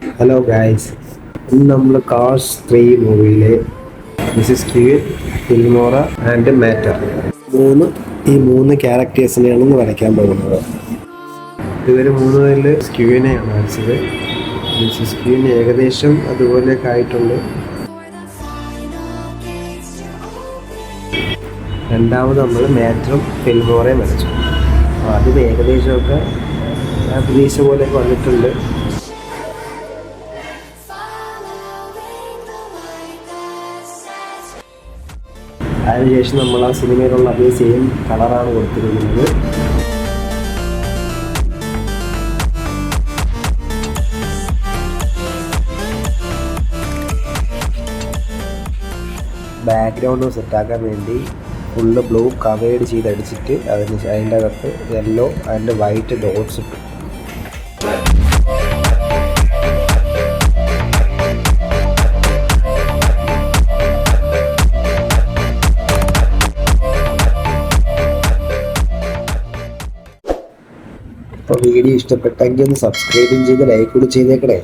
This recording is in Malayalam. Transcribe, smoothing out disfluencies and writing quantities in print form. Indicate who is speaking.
Speaker 1: ഹലോ ഗായ്സ്, ഇന്ന് നമ്മൾ കാർസ് 3 മൂവിയിലെ Mrs queen, Filmora and matter ഈ മൂന്ന് ക്യാരക്ടേഴ്സിനെയാണ് ഇന്ന് വരയ്ക്കാൻ പോകുന്നത്. ഇവർ മൂന്ന് പേരിൽ ക്യൂവിനെയാണ് വരച്ചത്. മിസ്സിസ് ക്യൂൻ ഏകദേശം അതുപോലെയൊക്കെ ആയിട്ടുണ്ട്. രണ്ടാമത് നമ്മൾ മാറ്ററും ഫിൽമോറയും വരച്ചു. ആദ്യം ഏകദേശമൊക്കെ അഭിനയിച്ച പോലെയൊക്കെ വന്നിട്ടുണ്ട്. അതിനുശേഷം നമ്മൾ ആ സിനിമയിലുള്ള അതേ സെയിം കളറാണ് കൊടുത്തിരിക്കുന്നത്. ബാക്ക്ഗ്രൗണ്ട് സെറ്റാക്കാൻ വേണ്ടി ഫുള്ള് ബ്ലൂ കവേഡ് ചെയ്തടിച്ചിട്ട് അതിൻ്റെ അകത്ത് യെല്ലോ ആൻഡ് വൈറ്റ് ഡോട്ട്സ് ഇട്ടു. അപ്പോൾ വീഡിയോ ഇഷ്ടപ്പെട്ടെങ്കിൽ ഒന്ന് സബ്സ്ക്രൈബും ചെയ്ത് ലൈക്ക് കൂടി ചെയ്തേക്കണേ.